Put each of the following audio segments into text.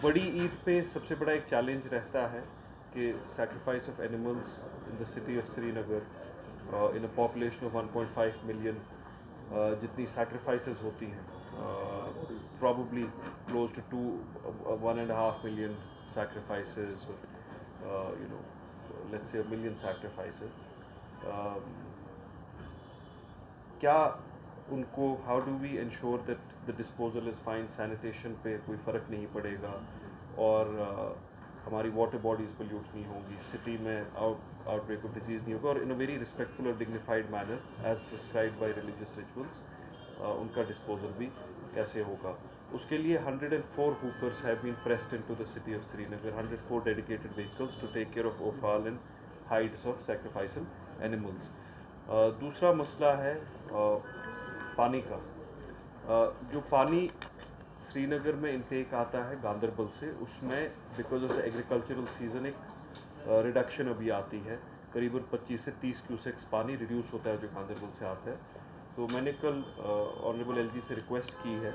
बड़ी ईद पे सबसे बड़ा एक चैलेंज रहता है कि sacrifice of animals in the city of Srinagar in a population of 1.5 million जितनी सैक्रिफाइसेस होती हैं probably close to 1.5 million sacrifices you know let's say a million sacrifices क्या उनको how do we ensure that the disposal is fine sanitation पे कोई फ़र्क नहीं पड़ेगा और हमारी वाटर बॉडीज़ पोल्यूट नहीं होंगी सिटी में आउटब्रेक ऑफ डिजीज़ नहीं होगा और इन अ वेरी रिस्पेक्टफुल और dignified manner as prescribed by religious rituals उनका डिस्पोजल भी कैसे होगा उसके लिए 104 hookers have been pressed into the city of Srinagar, 104 dedicated vehicles to take care of offal and hides of sacrificial animals. दूसरा मसला है पानी का जो पानी श्रीनगर में इंटेक आता है गांदरबल से उसमें because of the agricultural season एक रिडक्शन अभी आती है करीबन 25 से 30 क्यूसेक्स पानी रिड्यूस होता है जो गांदरबल से आता है तो मैंने कल ऑनरेबल एलजी से रिक्वेस्ट की है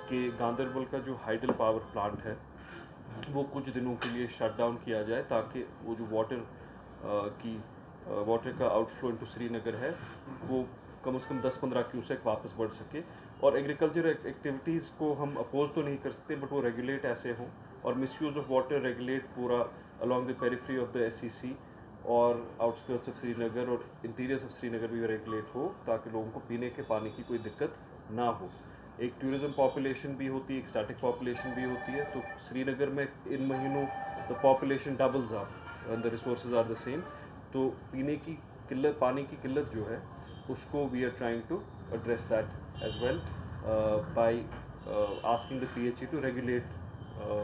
कि गांदरबल का जो हाइडल पावर प्लांट है वो कुछ दिनों के लिए शट डाउन किया जाए ताकि वो जो वाटर का आउटफ्लो इनटू श्रीनगर है वो कम से कम 10-15 क्यूसेक वापस बढ़ सके और एग्रीकल्चर एक्टिविटीज़ को हम अपोज तो नहीं कर सकते बट वो रेगुलेट ऐसे हों और मिसयूज़ ऑफ वाटर रेगुलेट पूरा along the periphery of the SEC और आउटस्कर्ट्स ऑफ श्रीनगर और इंटीरियर्स ऑफ श्रीनगर भी रेगुलेट हो ताकि लोगों को पीने के पानी की कोई दिक्कत ना हो एक टूरिज़्म पॉपुलेशन भी होती है एक स्टैटिक पॉपुलेशन भी होती है तो श्रीनगर में इन महीनों the population doubles are and the resources are the same तो पीने की किल्लत पानी की किल्लत जो है उसको we are trying to address that as well by asking the PHE to regulate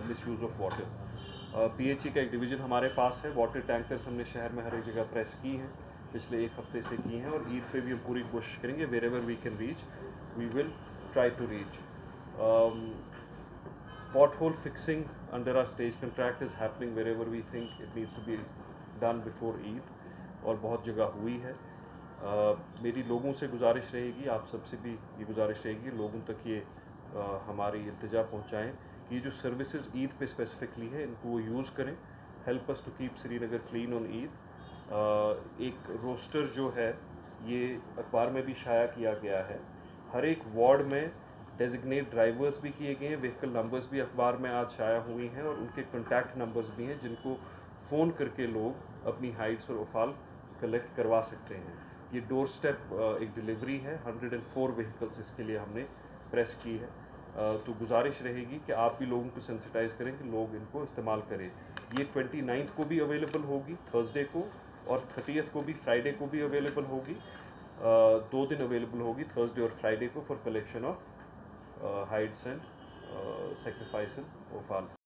misuse of water PHE का एक डिवीज़न हमारे पास है वाटर टैंकर्स हमने शहर में हर एक जगह प्रेस की हैं पिछले एक हफ्ते से की हैं और ईद पे भी हम पूरी कोशिश करेंगे wherever we can reach we will try to reach. Pothole fixing under our stage contract is happening wherever we think it needs to be done before Eid और बहुत जगह हुई है मेरी लोगों से गुजारिश रहेगी आप सबसे भी ये गुजारिश रहेगी लोगों तक ये हमारी इल्तिजा पहुँचाएँ कि ये जो सर्विसेज ईद पे स्पेसिफिकली है इनको वो यूज़ करें help us to keep Srinagar clean on Eid एक रोस्टर जो है ये अखबार में भी शाया किया गया है हर एक वार्ड में डेजिग्नेट ड्राइवर्स भी किए गए हैं व्हीकल नंबर्स भी अखबार में आज शाया हुई हैं और उनके कॉन्टैक्ट नंबर्स भी हैं जिनको फ़ोन करके लोग अपनी हाइड्स और उफाल कलेक्ट करवा सकते हैं ये डोर स्टेप एक डिलीवरी है 104 व्हीकल्स इसके लिए हमने प्रेस की है तो गुजारिश रहेगी कि आप भी लोगों को सेंसिटाइज़ करें कि लोग इनको इस्तेमाल करें ये 29 को भी अवेलेबल होगी थर्सडे को और 30 को भी फ्राइडे को भी अवेलेबल होगी 2 दिन अवेलेबल होगी थर्सडे और फ्राइडे को for collection of hides and sacrifice of ऑफाल